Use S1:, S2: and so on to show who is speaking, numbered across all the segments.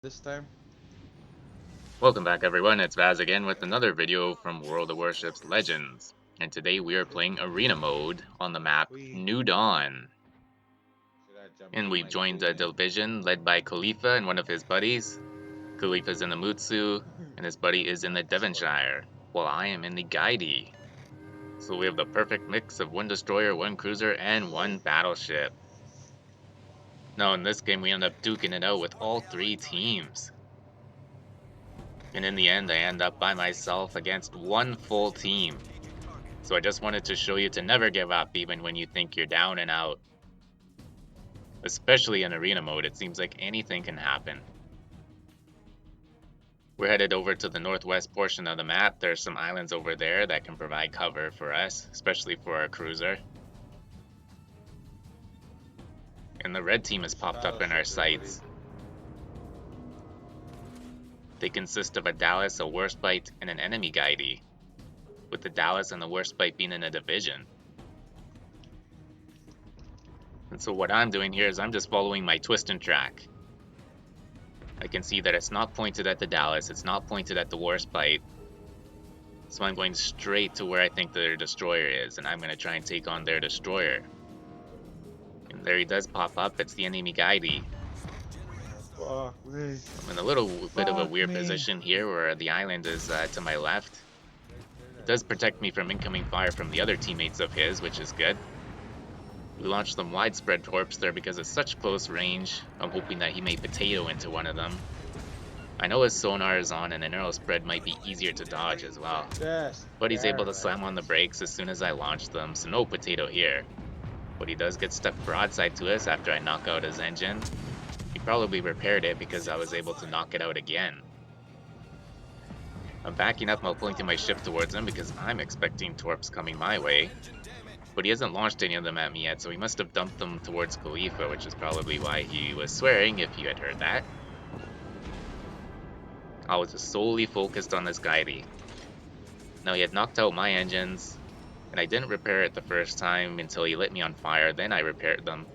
S1: this time.
S2: Welcome back everyone, it's Vaz again with another video from World of Warships Legends. And today we are playing Arena Mode on the map
S1: We
S2: New Dawn.
S1: should I jump
S2: And
S1: in
S2: we've
S1: my
S2: joined a
S1: thing?
S2: division led by Khalifa and one of his buddies. Khalifa's in the Mutsu, and his buddy is in the Devonshire, while I am in the Gaede. So we have the perfect mix of one destroyer, one cruiser, and one battleship. Now in this game we end up duking it out with all three teams. And in the end I end up by myself against one full team. So I just wanted to show you to never give up even when you think you're down and out. Especially in arena mode, it seems like anything can happen. We're headed over to the northwest portion of the map. There's some islands over there that can provide cover for us, especially for our cruiser. And the red team has popped up in our
S1: Battleship is ready.
S2: sights. They consist of a Dallas, a Warspite, and an enemy Gaede, with the Dallas and the Warspite being in a division. And so what I'm doing here is I'm just following my twist and track. I can see that it's not pointed at the Dallas, it's not pointed at the Warspite. So I'm going straight to where I think their destroyer is, and I'm going to try and take on their destroyer. And there he does pop up, it's the enemy Gaede.
S1: Fuck me.
S2: I'm in a little bit of a
S1: Fuck
S2: weird
S1: me.
S2: position here where the island is to my left. It does protect me from incoming fire from the other teammates of his, which is good. We launched some widespread torps there because it's such close range. I'm hoping that he may potato into one of them. I know his sonar is on and an arrow spread might be easier to dodge as well.
S1: Yes.
S2: But he's able to
S1: Alright.
S2: slam on the brakes as soon as I launch them, so no potato here. But he does get stuck broadside to us after I knock out his engine. He probably repaired it because I was able to knock it out again. I'm backing up while pointing my ship towards him because I'm expecting torps coming my way. But he hasn't launched any of them at me yet, so he must have dumped them towards Khalifa, which is probably why he was swearing, if you had heard that. I was just solely focused on this Gaede. Now he had knocked out my engines, and I didn't repair it the first time until he lit me on fire, then I repaired them.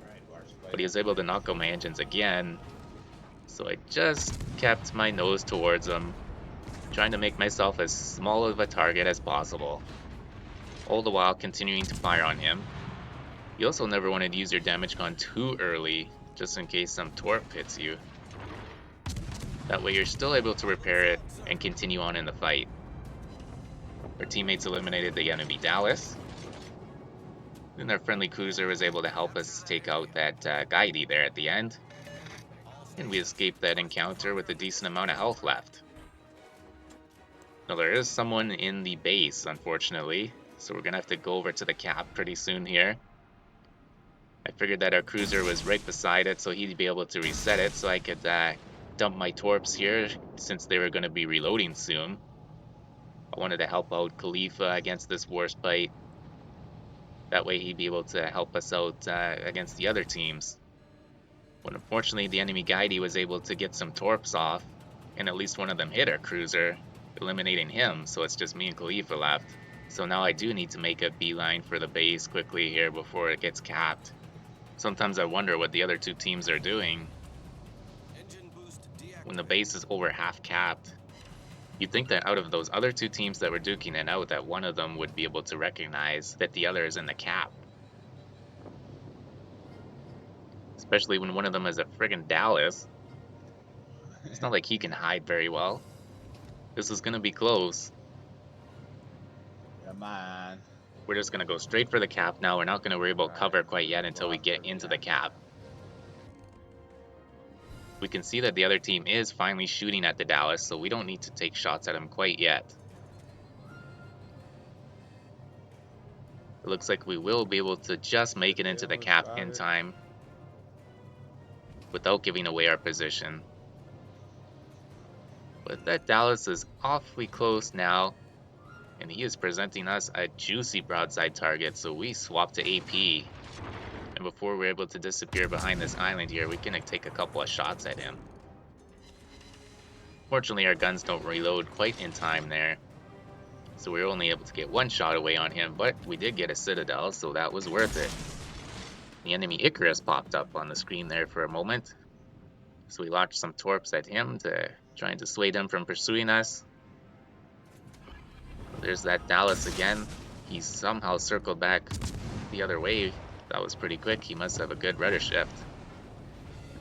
S2: But he was able to knock out my engines again, so I just kept my nose towards him, trying to make myself as small of a target as possible, all the while continuing to fire on him. You also never want to use your damage gun too early, just in case some torp hits you. That way you're still able to repair it and continue on in the fight. Our teammates eliminated the enemy Dallas. Then our friendly cruiser was able to help us take out that Gaede there at the end. And we escaped that encounter with a decent amount of health left. Now there is someone in the base, unfortunately, so we're gonna have to go over to the cap pretty soon here. I figured that our cruiser was right beside it, so he'd be able to reset it, so I could dump my torps here since they were going to be reloading soon. I wanted to help out Khalifa against this Warspite. That way he'd be able to help us out against the other teams. But unfortunately the enemy Gaede was able to get some torps off, and at least one of them hit our cruiser, eliminating him, so it's just me and Khalifa left. So now I do need to make a beeline for the base quickly here before it gets capped. Sometimes I wonder what the other two teams are doing. When the base is over half capped, you'd think that out of those other two teams that were duking it out, that one of them would be able to recognize that the other is in the cap. Especially when one of them is a friggin' Dallas. It's not like he can hide very well. This is gonna be close.
S1: Come on.
S2: We're just gonna go straight for the cap now. We're not gonna worry about cover quite yet until we get into the cap. We can see that the other team is finally shooting at the Dallas, so we don't need to take shots at him quite yet. It looks like we will be able to just make it into the cap in time without giving away our position. But that Dallas is awfully close now, and he is presenting us a juicy broadside target, so we swap to AP. And before we're able to disappear behind this island here, we can take a couple of shots at him. Fortunately, our guns don't reload quite in time there, so we were only able to get one shot away on him, but we did get a Citadel, so that was worth it. The enemy Icarus popped up on the screen there for a moment. So we launched some torps at him to try and dissuade him from pursuing us. There's that Dallas again. He somehow circled back the other way. That was pretty quick. He must have a good rudder shift.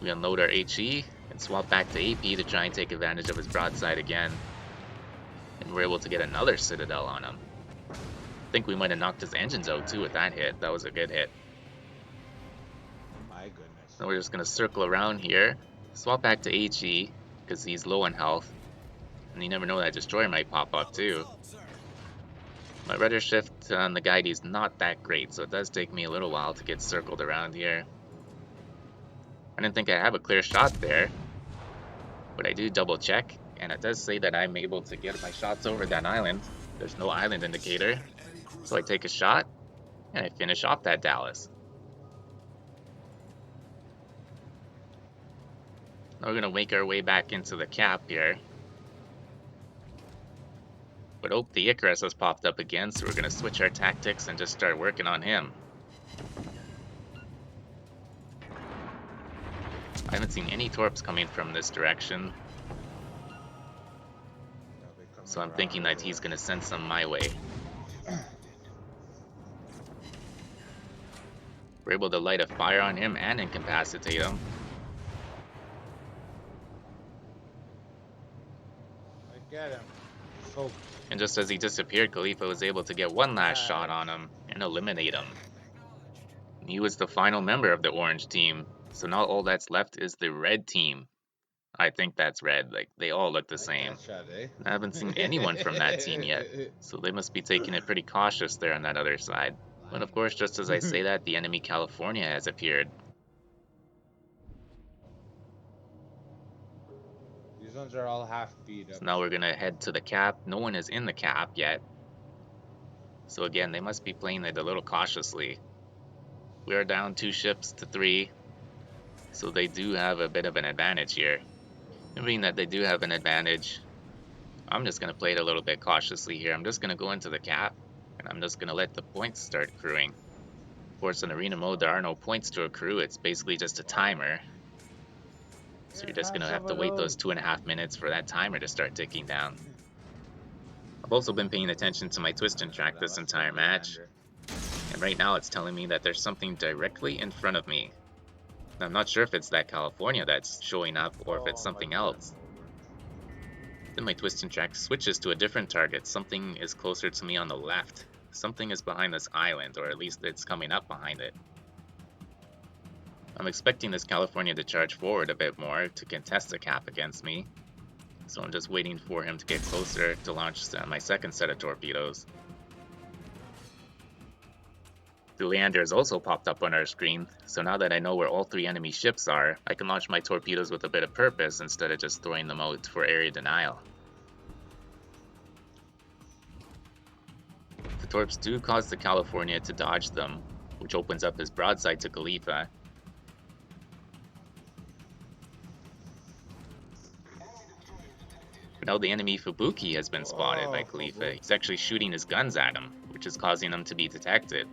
S2: We unload our HE and swap back to AP to try and take advantage of his broadside again. And we're able to get another Citadel on him. I think we might have knocked his engines out too with that hit. That was a good hit.
S1: My goodness.
S2: Now we're just going to circle around here. Swap back to HE because he's low on health. And you never know, that destroyer might pop up too. My rudder shift on the Gaede is not that great, so it does take me a little while to get circled around here. I didn't think I have a clear shot there, but I do double check, and it does say that I'm able to get my shots over that island. There's no island indicator, so I take a shot, and I finish off that Dallas. Now we're going to make our way back into the cap here. But oh, the Icarus has popped up again, so we're going to switch our tactics and just start working on him. I haven't seen any torps coming from this direction, so I'm thinking that he's going to send some my way. We're able to light a fire on him and incapacitate him.
S1: I get him. So
S2: And just as he disappeared, Khalifa was able to get one last shot on him and eliminate him. He was the final member of the orange team, so now all that's left is the red team. I think that's red, like they all look the same.
S1: shot, eh?
S2: I haven't seen anyone from that team yet, so they must be taking it pretty cautious there on that other side. But of course, just as I say that, the enemy California has appeared.
S1: These ones are all half beat up.
S2: So now we're gonna head to the cap. No one is in the cap yet. So again, they must be playing it a little cautiously. We are down 2 ships to 3. So they do have a bit of an advantage here. And being that they do have an advantage, I'm just gonna play it a little bit cautiously here. I'm just gonna go into the cap, and I'm just gonna let the points start accruing. Of course, in arena mode, there are no points to accrue. It's basically just a timer. So you're just gonna have to wait those 2.5 minutes for that timer to start ticking down. I've also been paying attention to my twist and track this entire match, and right now it's telling me that there's something directly in front of me. Now, I'm not sure if it's that California that's showing up or if it's something else. Then my twist and track switches to a different target. Something is closer to me on the left. Something is behind this island, or at least it's coming up behind it. I'm expecting this California to charge forward a bit more to contest the cap against me. So I'm just waiting for him to get closer to launch my second set of torpedoes. The Leander has also popped up on our screen, so now that I know where all 3 enemy ships are, I can launch my torpedoes with a bit of purpose instead of just throwing them out for area denial. The torps do cause the California to dodge them, which opens up his broadside to Khalifa. But now the enemy Fubuki has been spotted by Khalifa. He's actually shooting his guns at him, which is causing him to be detected.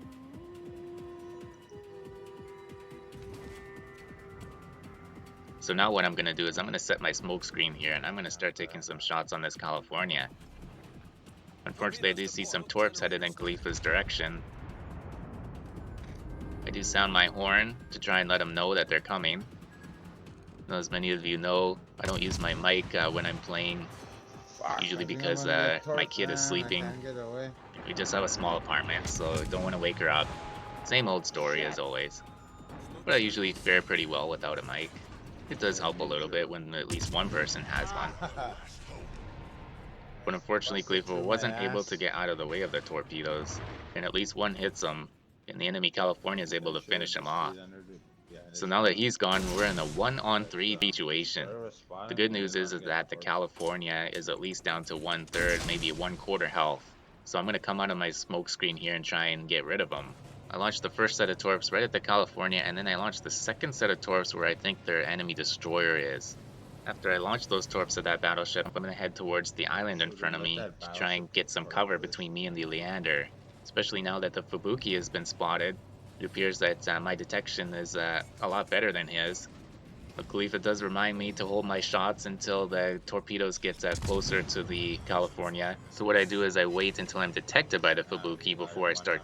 S2: So now what I'm going to do is I'm going to set my smoke screen here, and I'm going to start taking some shots on this California. Unfortunately, I do see some torps headed in Khalifa's direction. I do sound my horn to try and let them know that they're coming. Now, as many of you know, I don't use my mic when I'm playing, usually because my kid is sleeping. We just have a small apartment, so I don't want to wake her up. Same old story as always. But I usually fare pretty well without a mic. It does help a little bit when at least one person has one. But unfortunately, Khalifa wasn't able to get out of the way of the torpedoes, and at least one hits him, and the enemy California is able to finish him off. So now that he's gone, we're in a 1-on-3 situation. The good news is that the California is at least down to 1/3, maybe 1/4 health. So I'm going to come out of my smoke screen here and try and get rid of him. I launched the first set of torps right at the California, and then I launched the second set of torps where I think their enemy destroyer is. After I launch those torps at that battleship, I'm going to head towards the island in front of me to try and get some cover between me and the Leander. Especially now that the Fubuki has been spotted, it appears that my detection is a lot better than his. Luckily, it does remind me to hold my shots until the torpedoes get closer to the California. So what I do is I wait until I'm detected by the Fubuki before I start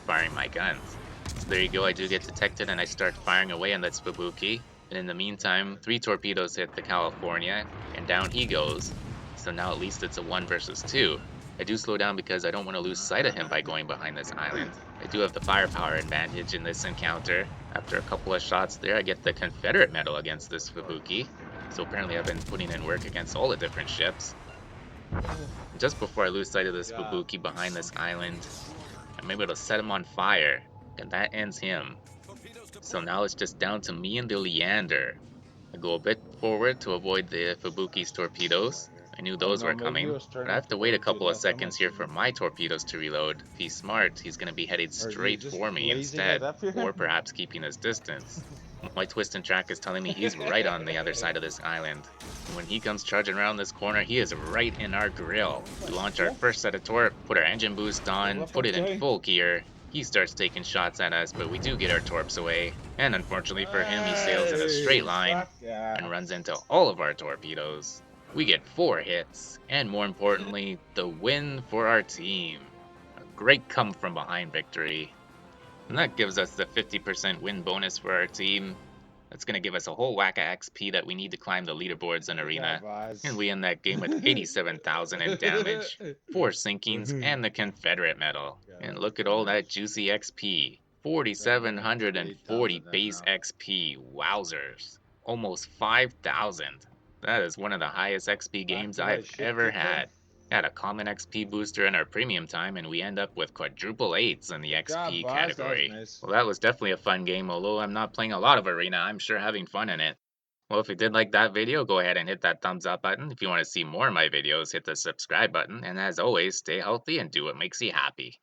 S2: firing my guns. So there you go, I do get detected and I start firing away on that Fubuki. And in the meantime, 3 torpedoes hit the California and down he goes. So now at least it's a 1 versus 2. I do slow down because I don't want to lose sight of him by going behind this island. I do have the firepower advantage in this encounter. After a couple of shots there, I get the Confederate medal against this Fubuki. So apparently I've been putting in work against all the different ships. And just before I lose sight of this Fubuki behind this island, I'm able to set him on fire, and that ends him. So now it's just down to me and the Leander. I go a bit forward to avoid the Fubuki's torpedoes. I knew
S1: Oh
S2: those
S1: no,
S2: were
S1: maybe he
S2: coming,
S1: was
S2: but I
S1: turning
S2: have to wait a
S1: towards you.
S2: couple of
S1: That's what I'm
S2: seconds here for
S1: assuming.
S2: my torpedoes to reload. If he's smart, he's going to be headed
S1: Are you
S2: straight
S1: just
S2: for me
S1: blazing it
S2: instead,
S1: up here?
S2: or perhaps keeping his distance. My twist and track is telling me he's right on the other side of this island. And when he comes charging around this corner, he is right in our grill. We launch our first set of torp, put our engine boost on, put it in full gear. He starts taking shots at us, but we do get our torps away. And unfortunately for him, he sails in a straight
S1: Hey,
S2: line
S1: fuck yeah.
S2: and runs into all of our torpedoes. We get 4 hits, and more importantly, the win for our team. A great come from behind victory. And that gives us the 50% win bonus for our team. That's going to give us a whole whack of XP that we need to climb the leaderboards in
S1: Good job,
S2: Arena. And
S1: Oz.
S2: we end that game with 87,000 in damage, 4 sinkings, and the Confederate medal.
S1: Yeah,
S2: And
S1: that was
S2: look at
S1: pretty
S2: all
S1: nice.
S2: that juicy XP.
S1: Right around
S2: 4,740
S1: 38,000 then
S2: base
S1: now.
S2: XP. Wowzers. Almost 5,000. That is one of the highest XP
S1: Back
S2: games
S1: to my
S2: I've ever
S1: shipkeeper.
S2: had. Had a common XP booster in our premium time, and we end up with quadruple 8s in the
S1: Good job,
S2: XP
S1: Oz. That was
S2: category.
S1: nice.
S2: Well, that was definitely a fun game, although I'm not playing a lot of Arena, I'm sure having fun in it. Well, if you did like that video, go ahead and hit that thumbs up button. If you want to see more of my videos, hit the subscribe button. And as always, stay healthy and do what makes you happy.